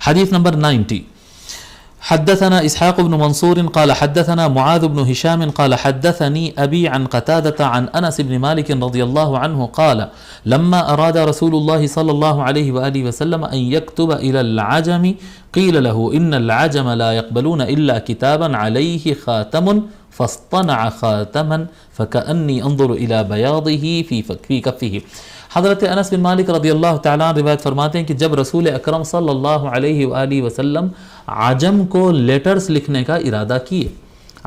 حدیث نمبر 90. حدثنا اسحاق بن منصور قال حدثنا معاذ بن هشام قال حدثني ابي عن قتادة عن انس بن مالك رضي الله عنه قال لما اراد رسول الله صلى الله عليه واله وسلم ان يكتب الى العجم قيل له ان العجم لا يقبلون الا كتابا عليه خاتم فاصطنع خاتما فكأني انظر الى بياضه في كفه. حضرت انس بن مالک رضی اللہ تعالیٰ عنہ روایت فرماتے ہیں کہ جب رسول اکرم صلی اللہ علیہ وآلہ وسلم عجم کو لیٹرز لکھنے کا ارادہ کیے.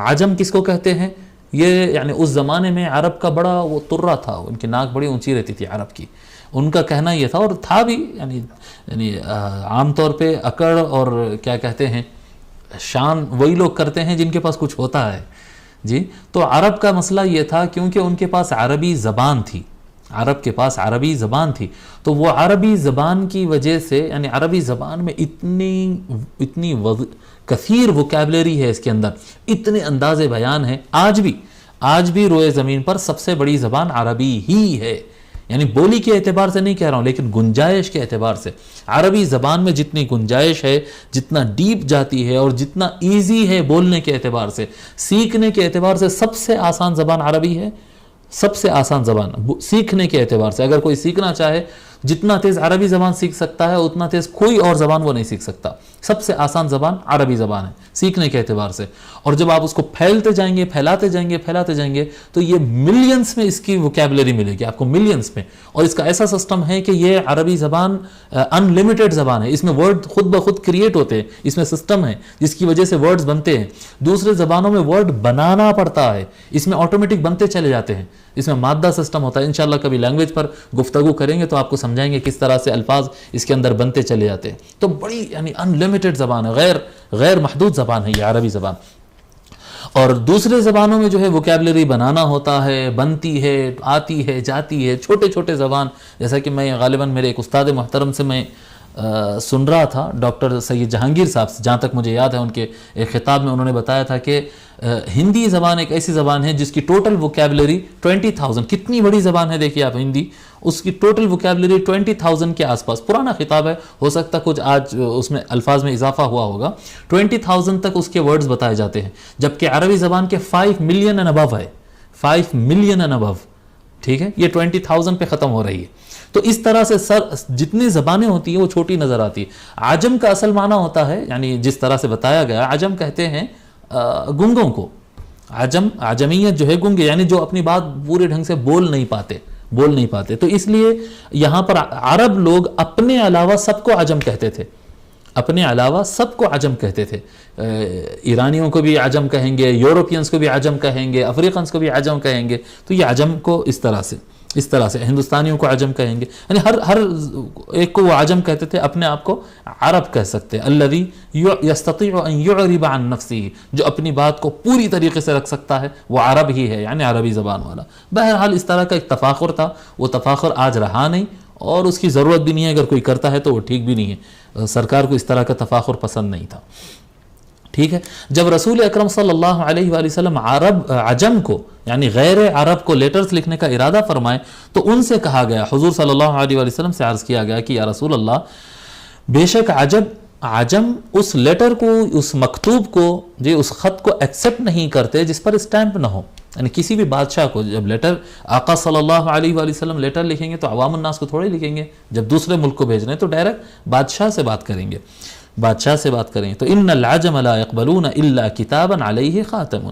عجم کس کو کہتے ہیں؟ یہ یعنی اس زمانے میں عرب کا بڑا وہ ترہ تھا، ان کی ناک بڑی اونچی رہتی تھی عرب کی. ان کا کہنا یہ تھا، اور تھا بھی، یعنی عام طور پہ اکڑ اور کیا کہتے ہیں شان وہی لوگ کرتے ہیں جن کے پاس کچھ ہوتا ہے جی. تو عرب کا مسئلہ یہ تھا کیونکہ ان کے پاس عربی زبان تھی، عرب کے پاس عربی زبان تھی، تو وہ عربی زبان کی وجہ سے یعنی عربی زبان میں اتنی کثیر وکیبلری ہے، اس کے اندر اتنے انداز بیان ہیں. آج بھی روئے زمین پر سب سے بڑی زبان عربی ہی ہے، یعنی بولی کے اعتبار سے نہیں کہہ رہا ہوں لیکن گنجائش کے اعتبار سے عربی زبان میں جتنی گنجائش ہے، جتنا ڈیپ جاتی ہے اور جتنا ایزی ہے بولنے کے اعتبار سے، سیکھنے کے اعتبار سے سب سے آسان زبان عربی ہے. سب سے آسان زبان سیکھنے کے اعتبار سے، اگر کوئی سیکھنا چاہے جتنا تیز عربی زبان سیکھ سکتا ہے اتنا تیز کوئی اور زبان وہ نہیں سیکھ سکتا. سب سے آسان زبان عربی زبان ہے سیکھنے کے اعتبار سے. اور جب آپ اس کو پھیلاتے جائیں گے تو یہ ملینز میں اس کی وکیبلری ملے گی آپ کو، ملینز میں. اور اس کا ایسا سسٹم ہے کہ یہ عربی زبان ان لمیٹڈ زبان ہے، اس میں ورڈ خود بخود کریٹ ہوتے ہیں، اس میں سسٹم ہے جس کی وجہ سے ورڈز بنتے ہیں. دوسرے زبانوں میں ورڈ بنانا پڑتا ہے، اس میں آٹومیٹک بنتے چلے جاتے ہیں، اس میں مادہ سسٹم ہوتا ہے. انشاءاللہ کبھی لینگویج پر گفتگو کریں گے تو آپ کو سمجھائیں گے کس طرح سے الفاظ اس کے اندر بنتے چلے جاتے ہیں. تو بڑی یعنی ان لمیٹڈ زبان ہے، غیر محدود زبان ہے یہ عربی زبان. اور دوسرے زبانوں میں جو ہے وکیبلری بنانا ہوتا ہے، بنتی ہے، آتی ہے، جاتی ہے، چھوٹے زبان. جیسا کہ میں غالباً میرے ایک استاد محترم سے میں سن رہا تھا، ڈاکٹر سید جہانگیر صاحب سے، جہاں تک مجھے یاد ہے ان کے ایک خطاب میں انہوں نے بتایا تھا کہ ہندی زبان ایک ایسی زبان ہے جس کی ٹوٹل وکیبلری 20,000، کتنی بڑی زبان ہے دیکھیے آپ ہندی، اس کی ٹوٹل وکیبلری 20,000 کے آس پاس. پرانا خطاب ہے، ہو سکتا کچھ آج اس میں الفاظ میں اضافہ ہوا ہوگا. 20,000 تک اس کے ورڈز بتائے جاتے ہیں، جبکہ عربی زبان کے 5 ملین اینڈ ابو ہے، 5 ملین اینڈ ابو. ٹھیک ہے، یہ 20,000 پہ ختم ہو رہی ہے. تو اس طرح سے جتنی زبانیں ہوتی ہیں وہ چھوٹی نظر آتی ہے. عجم کا اصل معنی ہوتا ہے، یعنی جس طرح سے بتایا گیا، عجم کہتے ہیں گنگوں کو. عجمیت جو ہے گنگے، یعنی جو اپنی بات پورے ڈھنگ سے بول نہیں پاتے. تو اس لیے یہاں پر عرب لوگ اپنے علاوہ سب کو عجم کہتے تھے. ایرانیوں کو بھی عجم کہیں گے، یورپینز کو بھی عجم کہیں گے، افریقنز کو بھی عجم کہیں گے. تو یہ عجم کو اس طرح سے ہندوستانیوں کو عجم کہیں گے، یعنی ہر ایک کو وہ عجم کہتے تھے، اپنے آپ کو عرب کہہ سکتے. الذی یستطیع ان یعرب عن نفسہ، جو اپنی بات کو پوری طریقے سے رکھ سکتا ہے وہ عرب ہی ہے، یعنی عربی زبان والا. بہرحال اس طرح کا ایک تفاخر تھا، وہ تفاخر آج رہا نہیں اور اس کی ضرورت بھی نہیں ہے. اگر کوئی کرتا ہے تو وہ ٹھیک بھی نہیں ہے، سرکار کو اس طرح کا تفاخر پسند نہیں تھا. ٹھیک ہے، جب رسول اکرم صلی اللہ علیہ وآلہ وسلم عجم کو یعنی غیر عرب کو لیٹرز لکھنے کا ارادہ فرمائے تو ان سے کہا گیا، حضور صلی اللہ علیہ وآلہ وسلم سے عرض کیا گیا کہ یا رسول اللہ، بے شک عجم اس لیٹر کو، اس مکتوب کو، اس خط کو ایکسیپٹ نہیں کرتے جس پر اسٹیمپ نہ ہو. یعنی کسی بھی بادشاہ کو جب لیٹر، آقا صلی اللہ علیہ وآلہ وسلم لیٹر لکھیں گے تو عوام الناس کو تھوڑے لکھیں گے. جب دوسرے ملک کو بھیج رہے ہیں تو ڈائریکٹ بادشاہ سے بات کریں گے. تو ان العجم لا يقبلون الا کتابا علیہ خاتم.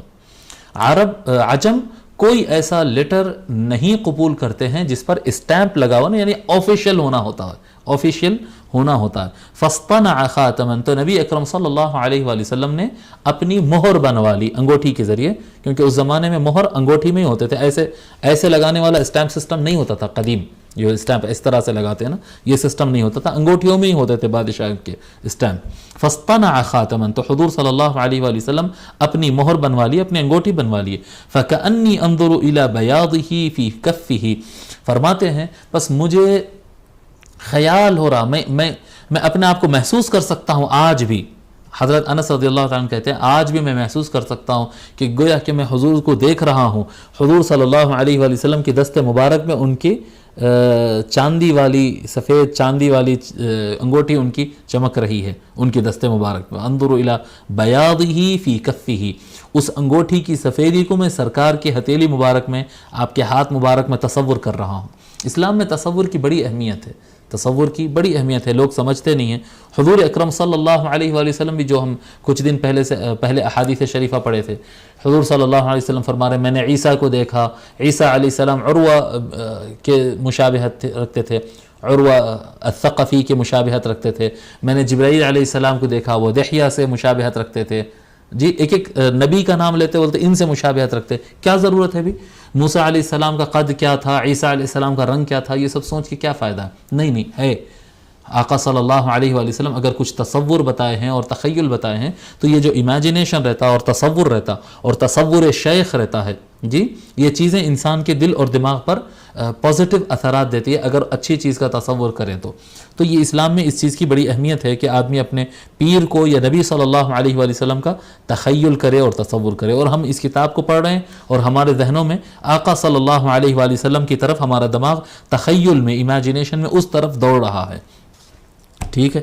عجم کوئی ایسا لیٹر نہیں قبول کرتے ہیں جس پر اسٹیمپ لگا ہوا، یعنی آفیشیل ہونا ہوتا ہے. فاصطنع خاتما، تو نبی اکرم صلی اللہ علیہ وآلہ وسلم نے اپنی مہر بنوا لی انگوٹھی کے ذریعے، کیونکہ اس زمانے میں مہر انگوٹھی میں ہی ہوتے تھے، ایسے لگانے والا اسٹیمپ سسٹم نہیں ہوتا تھا. قدیم جو اسٹیمپ اس طرح سے لگاتے ہیں نا، یہ سسٹم نہیں ہوتا تھا، انگوٹھیوں میں ہی ہوتے تھے بادشاہ کے اسٹیمپ. فاصطنع خاتما، تو حضور صلی اللہ علیہ وآلہ وسلم اپنی مہر بنوا لی، اپنی انگوٹھی بنوا لی. فکأنی انظر الی بیاضہ فی کفہ، فرماتے ہیں بس مجھے خیال ہو رہا، میں اپنے آپ کو محسوس کر سکتا ہوں آج بھی. حضرت انس رضی اللہ تعالیٰ عنہ کہتے ہیں آج بھی میں محسوس کر سکتا ہوں کہ گویا کہ میں حضور کو دیکھ رہا ہوں. حضور صلی اللہ علیہ وآلہ وسلم کی دست مبارک میں ان کی چاندی والی سفید چاندی والی انگوٹھی ان کی چمک رہی ہے ان کے دستے مبارک میں. انظر الی بیاضہ فی کفہ، اس انگوٹھی کی سفیدی کو میں سرکار کی ہتھیلی مبارک میں، آپ کے ہاتھ مبارک میں تصور کر رہا ہوں. اسلام میں تصور کی بڑی اہمیت ہے، تصور کی بڑی اہمیت ہے، لوگ سمجھتے نہیں ہیں. حضور اکرم صلی اللہ علیہ وآلہ وسلم بھی، جو ہم کچھ دن پہلے احادیث شریفہ پڑھے تھے، حضور صلی اللہ علیہ وسلم فرما رہے ہیں میں نے عیسیٰ کو دیکھا، عیسیٰ علیہ السلام عروہ کے مشابہت رکھتے تھے، عروہ الثقفی کے مشابہت رکھتے تھے. میں نے جبرائیل علیہ السلام کو دیکھا، وہ دحیہ سے مشابہت رکھتے تھے. جی ایک ایک نبی کا نام لیتے بولتے ان سے مشابہت رکھتے. کیا ضرورت ہے بھی؟ موسیٰ علیہ السلام کا قد کیا تھا، عیسیٰ علیہ السلام کا رنگ کیا تھا، یہ سب سوچ کے کیا فائدہ ہے؟ نہیں ہے. آقا صلی اللہ علیہ وآلہ وسلم اگر کچھ تصور بتائے ہیں اور تخیل بتائے ہیں تو یہ جو امیجنیشن رہتا اور تصور رہتا اور تصور شیخ رہتا ہے، جی یہ چیزیں انسان کے دل اور دماغ پر پازیٹیو اثرات دیتی ہے اگر اچھی چیز کا تصور کریں تو یہ اسلام میں اس چیز کی بڑی اہمیت ہے کہ آدمی اپنے پیر کو یا نبی صلی اللہ علیہ وآلہ وسلم کا تخیل کرے اور تصور کرے. اور ہم اس کتاب کو پڑھ رہے ہیں اور ہمارے ذہنوں میں آقا صلی اللہ علیہ وآلہ وسلم کی طرف ہمارا دماغ تخیل میں، امیجنیشن میں اس طرف دوڑ رہا ہے. ٹھیک ہے.